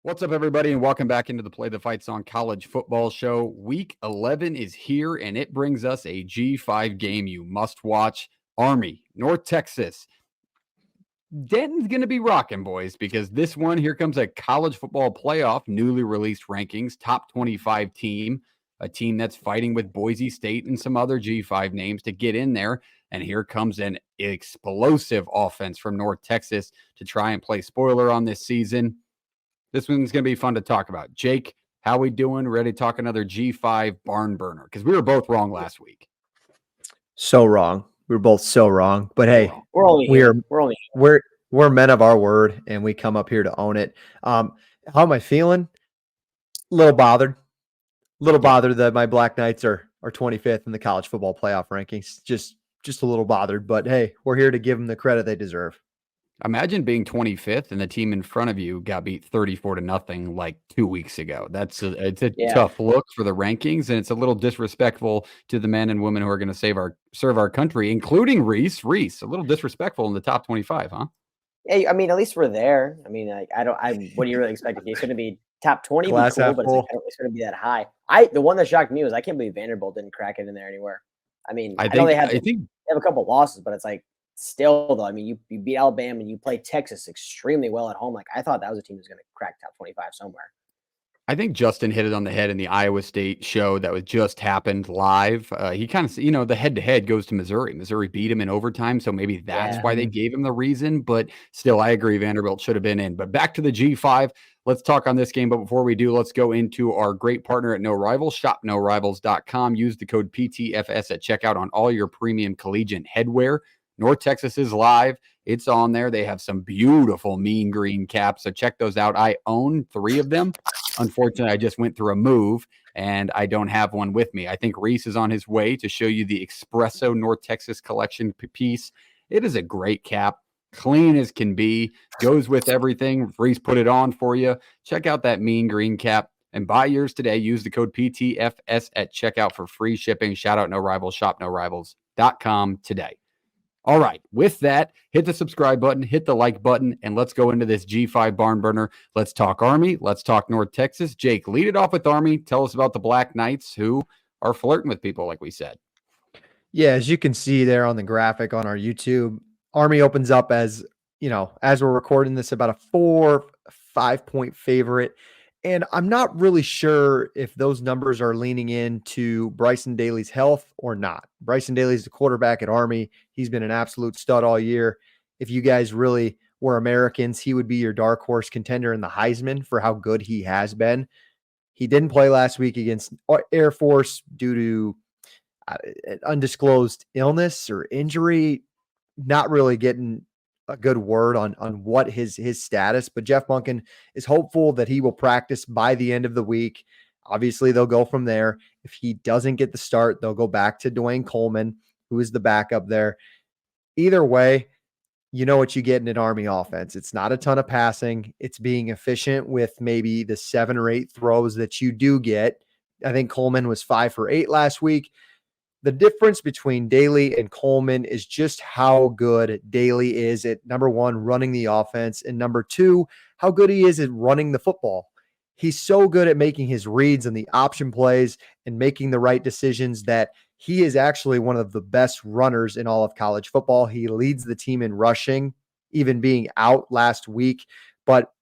What's up, everybody, and welcome back into the Play the Fight Song College Football Show. Week 11 is here, and it brings us a G5 game you must watch. Army, North Texas. Denton's going to be rocking, boys, because this one, here comes a college football playoff, newly released rankings, top 25 team, a team that's fighting with Boise State and some other G5 names to get in there. And here comes an explosive offense from North Texas to try and play spoiler on this season. This one's going to be fun to talk about. Jake, how we doing? Ready to talk another G5 barn burner? Because we were both wrong last week. So wrong. We were both so wrong. But hey, we're men of our word, and we come up here to own it. How am I feeling? A little bothered. Bothered that my Black Knights are 25th in the college football playoff rankings. Just a little bothered. But hey, we're here to give them the credit they deserve. Imagine being 25th and the team in front of you got beat 34-0 like 2 weeks ago. It's a tough look for the rankings, and it's a little disrespectful to the men and women who are going to serve our country, including Reese. A little disrespectful in the top 25, huh? Hey, I mean, at least we're there. I mean, what do you really expect? It's going to be top 20, Glass cool, half but full. it's going to be that high. The one that shocked me was I can't believe Vanderbilt didn't crack it in there anywhere. I mean, I know they have a couple losses, but it's like, still, though, I mean, you beat Alabama and you play Texas extremely well at home. Like, I thought that was a team that was going to crack top 25 somewhere. I think Justin hit it on the head in the Iowa State show that was just happened live. He kind of, the head-to-head goes to Missouri. Missouri beat him in overtime, so maybe that's why they gave him the reason. But still, I agree Vanderbilt should have been in. But back to the G5. Let's talk on this game. But before we do, let's go into our great partner at No Rivals, shopnorivals.com. Use the code PTFS at checkout on all your premium collegiate headwear. North Texas is live. It's on there. They have some beautiful mean green caps, so check those out. I own 3 of them. Unfortunately, I just went through a move, and I don't have one with me. I think Reese is on his way to show you the Espresso North Texas collection piece. It is a great cap, clean as can be, goes with everything. Reese put it on for you. Check out that mean green cap and buy yours today. Use the code PTFS at checkout for free shipping. Shout out No Rivals, shopnorivals.com today. All right, with that, hit the subscribe button, hit the like button, and let's go into this G5 barn burner. Let's talk Army. Let's talk North Texas. Jake, lead it off with Army. Tell us about the Black Knights who are flirting with people, like we said. Yeah, as you can see there on the graphic on our YouTube, Army opens up as we're recording this, about a 4-5 point favorite. And I'm not really sure if those numbers are leaning into Bryson Daly's health or not. Bryson Daly's the quarterback at Army. He's been an absolute stud all year. If you guys really were Americans, he would be your dark horse contender in the Heisman for how good he has been. He didn't play last week against Air Force due to an undisclosed illness or injury. Not really getting a good word on what his status, but Jeff Monken is hopeful that he will practice by the end of the week. Obviously, they'll go from there. If he doesn't get the start, they'll go back to Dwayne Coleman, who is the backup there. Either way, you know what you get in an Army offense. It's not a ton of passing. It's being efficient with maybe the 7 or 8 throws that you do get. I think Coleman was 5 for 8 last week. The difference between Daly and Coleman is just how good Daly is at, number 1, running the offense, and number 2, how good he is at running the football. He's so good at making his reads and the option plays and making the right decisions that he is actually one of the best runners in all of college football. He leads the team in rushing, even being out last week. But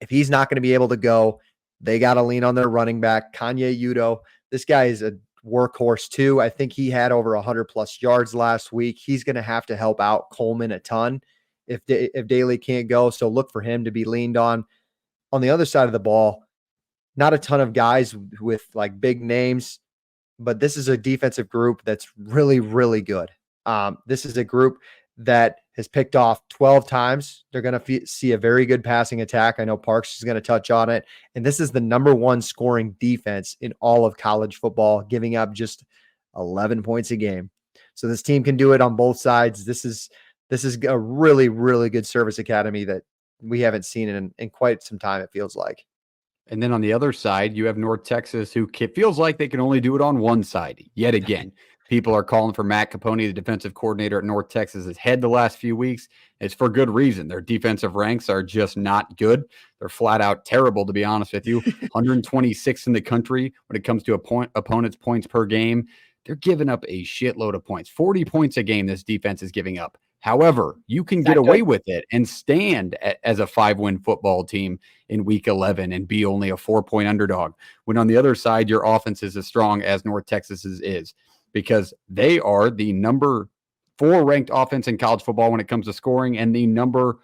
if he's not going to be able to go, they got to lean on their running back, Kanye Udo. This guy is a workhorse too. I think he had over 100+ yards last week. He's going to have to help out Coleman a ton if Daly can't go. So look for him to be leaned on. On the other side of the ball, not a ton of guys with like big names, but this is a defensive group that's really, really good. This is a group that has picked off 12 times. They're going to see a very good passing attack. I know Parks is going to touch on it. And this is the number 1 scoring defense in all of college football, giving up just 11 points a game. So this team can do it on both sides. This is a really, really good service academy that we haven't seen in quite some time, it feels like. And then on the other side, you have North Texas, who feels like they can only do it on one side yet again. People are calling for Matt Capone, the defensive coordinator at North Texas' head the last few weeks. It's for good reason. Their defensive ranks are just not good. They're flat out terrible, to be honest with you. 126 in the country when it comes to opponents' points per game. They're giving up a shitload of points. 40 points a game this defense is giving up. However, you can get away with it and stand as a 5-win football team in week 11 and be only a 4-point underdog. When on the other side, your offense is as strong as North Texas's is, because they are the number 4 ranked offense in college football when it comes to scoring and the number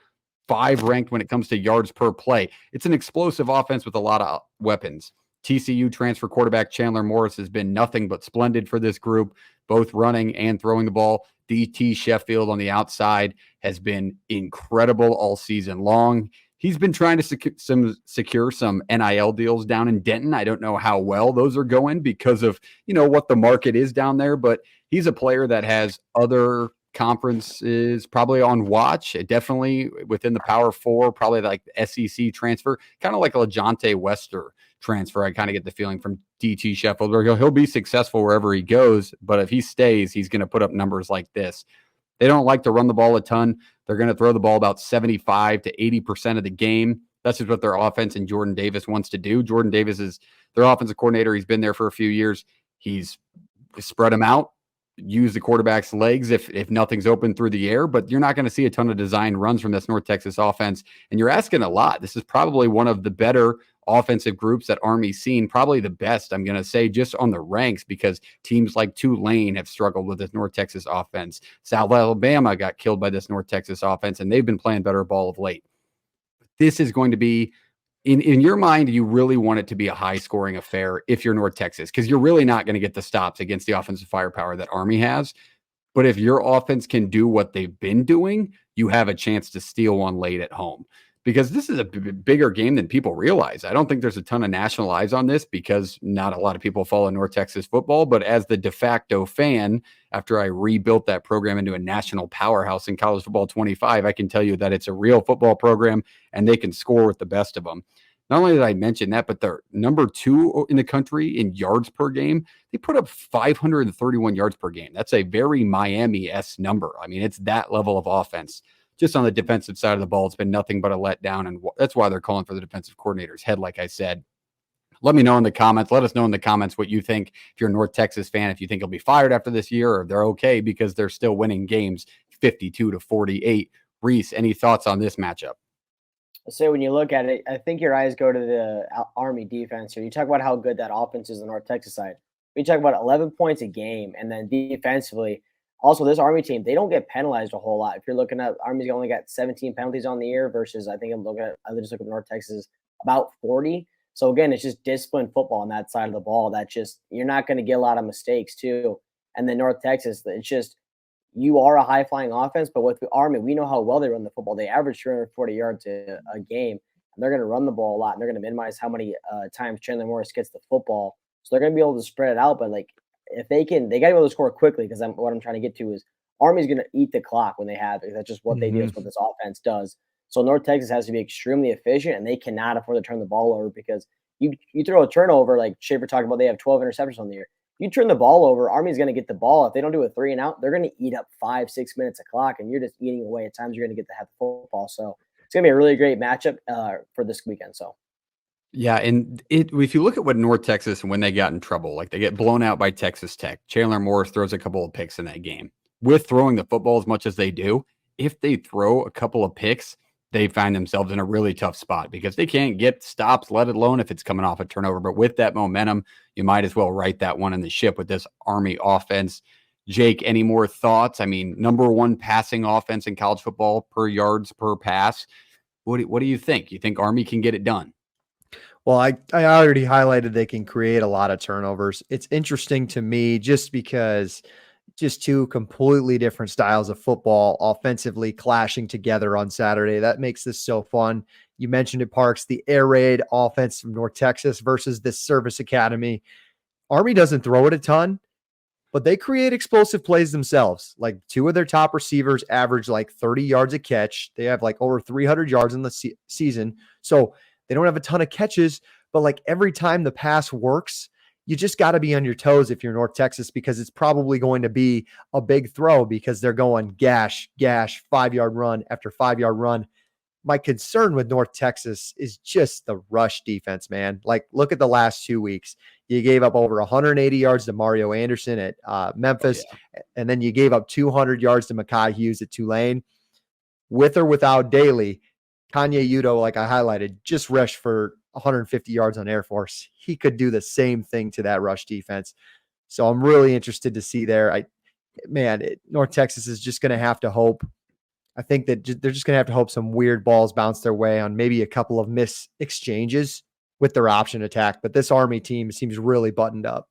5 ranked when it comes to yards per play. It's an explosive offense with a lot of weapons. TCU transfer quarterback Chandler Morris has been nothing but splendid for this group, both running and throwing the ball. DT Sheffield on the outside has been incredible all season long. He's been trying to secure some NIL deals down in Denton. I don't know how well those are going because of, what the market is down there, but he's a player that has other conferences probably on watch, definitely within the Power 4, probably like the SEC transfer, kind of like a LeJonte Wester transfer. I kind of get the feeling from DT Sheffield where he'll be successful wherever he goes, but if he stays, he's going to put up numbers like this. They don't like to run the ball a ton. They're going to throw the ball about 75 to 80% of the game. That's just what their offense and Jordan Davis wants to do. Jordan Davis is their offensive coordinator. He's been there for a few years. He's spread them out, use the quarterback's legs if nothing's open through the air, but you're not going to see a ton of design runs from this North Texas offense. And you're asking a lot. This is probably one of the better offensive groups that Army's seen, probably the best, I'm going to say, just on the ranks, because teams like Tulane have struggled with this North Texas offense. South Alabama got killed by this North Texas offense, and they've been playing better ball of late. This is going to be, in your mind, you really want it to be a high-scoring affair if you're North Texas, because you're really not going to get the stops against the offensive firepower that Army has. But if your offense can do what they've been doing, you have a chance to steal one late at home, because this is a bigger game than people realize. I don't think there's a ton of national eyes on this because not a lot of people follow North Texas football. But as the de facto fan, after I rebuilt that program into a national powerhouse in college football 25, I can tell you that it's a real football program and they can score with the best of them. Not only did I mention that, but they're number 2 in the country in yards per game. They put up 531 yards per game. That's a very Miami-esque number. I mean, it's that level of offense. Just on the defensive side of the ball, it's been nothing but a letdown, and that's why they're calling for the defensive coordinator's head, like I said. Let me know in the comments. Let us know in the comments what you think. If you're a North Texas fan, if you think he'll be fired after this year, or they're okay because they're still winning games 52-48. Reese, any thoughts on this matchup? So when you look at it, I think your eyes go to the Army defense here. You talk about how good that offense is on the North Texas side. We talk about 11 points a game, and then defensively, also this Army team, they don't get penalized a whole lot. If you're looking at Army's only got 17 penalties on the year versus I just look at North Texas about 40. So again, it's just disciplined football on that side of the ball. That just, you're not going to get a lot of mistakes too. And then North Texas, it's just, you are a high flying offense, but with the Army, we know how well they run the football. They average 340 yards a game, and they're going to run the ball a lot, and they're going to minimize how many times Chandler Morris gets the football. So they're going to be able to spread it out. But like, if they got to be able to score quickly, because what I'm trying to get to is Army's going to eat the clock when they have it. That's just what they do. It's what this offense does. So North Texas has to be extremely efficient, and they cannot afford to turn the ball over, because you throw a turnover, like Schaefer talked about, they have 12 interceptions on the year. You turn the ball over, Army's going to get the ball. If they don't do a 3 and out, they're going to eat up 5-6 minutes of clock, and you're just eating away. At times, you're going to get to have the football. So it's going to be a really great matchup for this weekend. So. Yeah, and if you look at what North Texas, when they got in trouble, like they get blown out by Texas Tech, Chandler Morris throws a couple of picks in that game. With throwing the football as much as they do, if they throw a couple of picks, they find themselves in a really tough spot because they can't get stops, let alone if it's coming off a turnover. But with that momentum, you might as well write that one in the ship with this Army offense. Jake, any more thoughts? I mean, number 1 passing offense in college football per yards per pass. What do you think? You think Army can get it done? Well, I already highlighted they can create a lot of turnovers. It's interesting to me just because just 2 completely different styles of football offensively clashing together on Saturday. That makes this so fun. You mentioned it, Parks, the air raid offense from North Texas versus this service academy. Army doesn't throw it a ton, but they create explosive plays themselves. Like 2 of their top receivers average like 30 yards a catch. They have like over 300 yards in the season. So they don't have a ton of catches, but like every time the pass works, you just got to be on your toes if you're North Texas, because it's probably going to be a big throw because they're going gash, 5-yard run after 5-yard run. My concern with North Texas is just the rush defense, man. Like, look at the last 2 weeks. You gave up over 180 yards to Mario Anderson at Memphis, and then you gave up 200 yards to Mekhi Hughes at Tulane. With or without Daly, Kanye Udo, like I highlighted, just rushed for 150 yards on Air Force. He could do the same thing to that rush defense. So I'm really interested to see there. North Texas is just going to have to hope. I think that they're just going to have to hope some weird balls bounce their way on maybe a couple of missed exchanges with their option attack. But this Army team seems really buttoned up.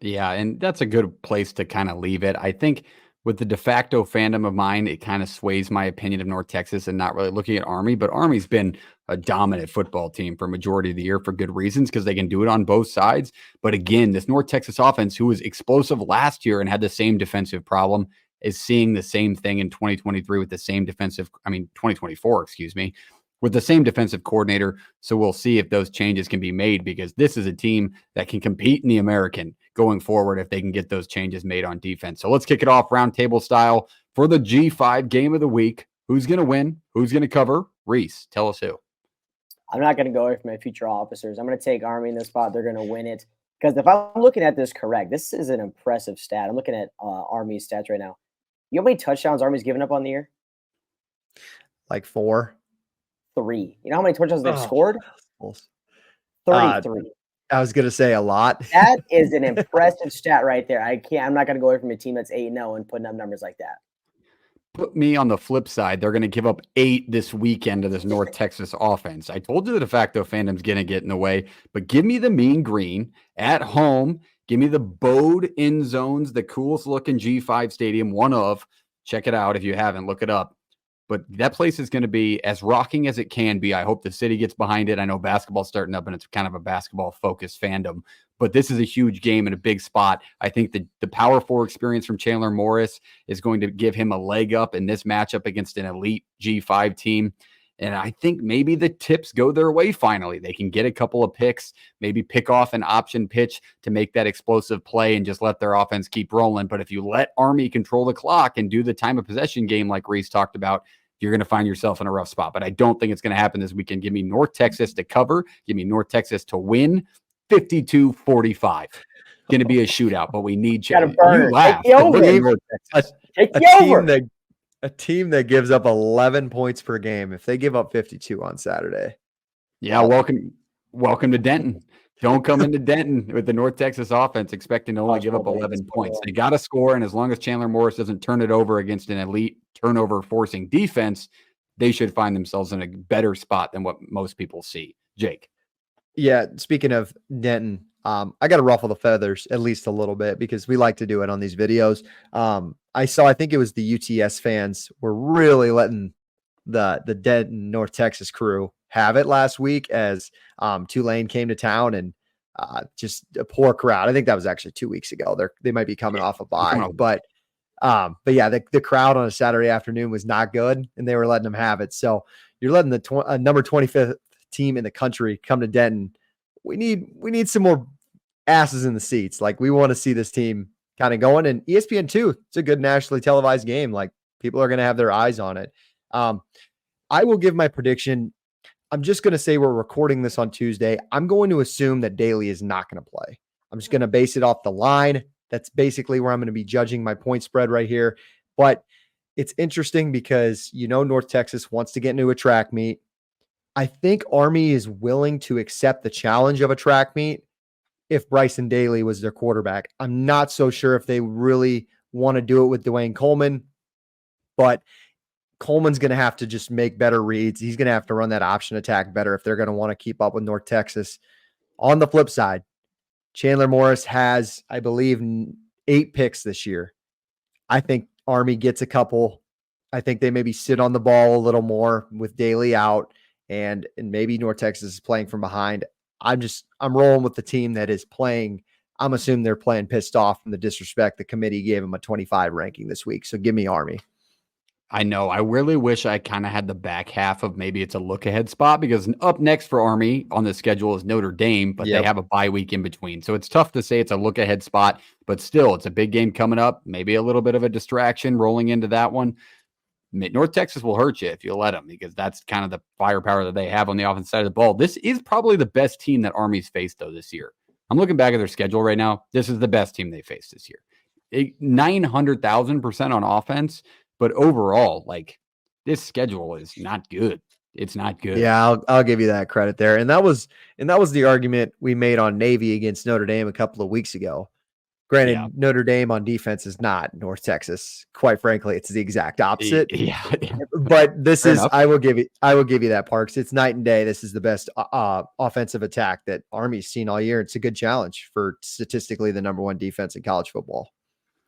Yeah, and that's a good place to kind of leave it. I think with the de facto fandom of mine, it kind of sways my opinion of North Texas and not really looking at Army. But Army's been a dominant football team for majority of the year for good reasons, because they can do it on both sides. But again, this North Texas offense, who was explosive last year and had the same defensive problem, is seeing the same thing in 2023 with the same 2024, with the same defensive coordinator. So we'll see if those changes can be made, because this is a team that can compete in the American going forward if they can get those changes made on defense. So let's kick it off roundtable style for the G5 game of the week. Who's going to win? Who's going to cover? Reese, tell us who. I'm not going to go away from my future officers. I'm going to take Army in this spot. They're going to win it. Because if I'm looking at this correct, this is an impressive stat. I'm looking at Army's stats right now. You know how many touchdowns Army's given up on the year? Like 4. 3. You know how many touchdowns they've scored? 33. I was going to say a lot. That is an impressive stat right there. I'm not going to go away from a team that's 8-0 and putting up numbers like that. Put me on the flip side. They're going to give up 8 this weekend to this North Texas offense. I told you the de facto fandom's going to get in the way, but give me the mean green at home. Give me the Bode end zones, the coolest looking G5 stadium, one of. Check it out if you haven't. Look it up. But that place is going to be as rocking as it can be. I hope the city gets behind it. I know basketball's starting up and it's kind of a basketball-focused fandom. But this is a huge game and a big spot. I think the Power 4 experience from Chandler Morris is going to give him a leg up in this matchup against an elite G5 team. And I think maybe the tips go their way finally. They can get a couple of picks, maybe pick off an option pitch to make that explosive play and just let their offense keep rolling. But if you let Army control the clock and do the time of possession game like Reese talked about, you're going to find yourself in a rough spot. But I don't think it's going to happen this weekend. Give me North Texas to cover. Give me North Texas to win 52-45. Going to be a shootout, but we need you laugh. Take the over. A team that gives up 11 points per game, if they give up 52 on Saturday. Yeah, welcome to Denton. Don't come into Denton with the North Texas offense expecting to only give up 11 points. They got to score, and as long as Chandler Morris doesn't turn it over against an elite turnover-forcing defense, they should find themselves in a better spot than what most people see. Jake. Yeah, speaking of Denton, I got to ruffle the feathers at least a little bit because we like to do it on these videos. I think it was the UTS fans were really letting the Denton North Texas crew have it last week as Tulane came to town and just a poor crowd. I think that was actually 2 weeks ago. They might be coming off a bye, but yeah, the crowd on a Saturday afternoon was not good, and they were letting them have it. So you're letting the number 25th team in the country come to Denton. We need some more asses in the seats. Like, we want to see this team kind of going, and ESPN2, it's a good nationally televised game. Like, people are going to have their eyes on it. I will give my prediction. I'm just going to say we're recording this on Tuesday. I'm going to assume that Daly is not going to play. I'm just going to base it off the line. That's basically where I'm going to be judging my point spread right here. But it's interesting because, North Texas wants to get into a track meet. I think Army is willing to accept the challenge of a track meet if Bryson Daly was their quarterback. I'm not so sure if they really want to do it with Dwayne Coleman, but Coleman's going to have to just make better reads. He's going to have to run that option attack better if they're going to want to keep up with North Texas. On the flip side, Chandler Morris has, I believe, 8 picks this year. I think Army gets a couple. I think they maybe sit on the ball a little more with Daly out, and maybe North Texas is playing from behind. I'm rolling with the team that is playing. I'm assuming they're playing pissed off from the disrespect the committee gave them a 25 ranking this week. So give me Army. I know. I really wish I kind of had the back half of maybe it's a look ahead spot, because up next for Army on the schedule is Notre Dame, but they have a bye week in between. So it's tough to say it's a look ahead spot, but still, it's a big game coming up. Maybe a little bit of a distraction rolling into that one. North Texas will hurt you if you let them, because that's kind of the firepower that they have on the offensive side of the ball. This is probably the best team that Army's faced, though, this year. I'm looking back at their schedule right now. This is the best team they faced this year. 900,000% on offense. But overall, like, this schedule is not good. It's not good. Yeah, I'll give you that credit there. And that was the argument we made on Navy against Notre Dame a couple of weeks ago. Granted, Notre Dame on defense is not North Texas. Quite frankly, it's the exact opposite. Yeah. But this is enough. I will give you that, Parks. It's night and day. This is the best offensive attack that Army's seen all year. It's a good challenge for statistically the number one defense in college football.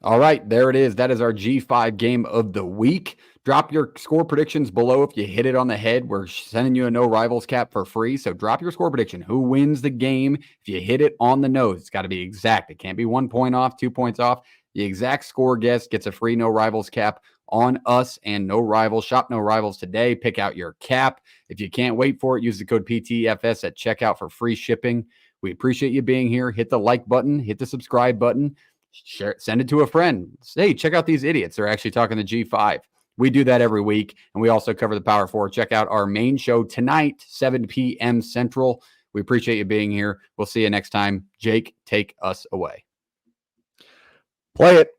All right, there it is. That is our G5 game of the week. Drop your score predictions below if you hit it on the head. We're sending you a no rivals cap for free. So drop your score prediction. Who wins the game? If you hit it on the nose, it's got to be exact. It can't be 1 point off, 2 points off. The exact score guess gets a free no rivals cap on us and No Rivals. Shop No Rivals today. Pick out your cap. If you can't wait for it, use the code PTFS at checkout for free shipping. We appreciate you being here. Hit the like button. Hit the subscribe button. Share, send it to a friend. Hey, check out these idiots. They're actually talking the G5. We do that every week, and we also cover the Power Four. Check out our main show tonight, 7 p.m. Central. We appreciate you being here. We'll see you next time. Jake, take us away. Play it.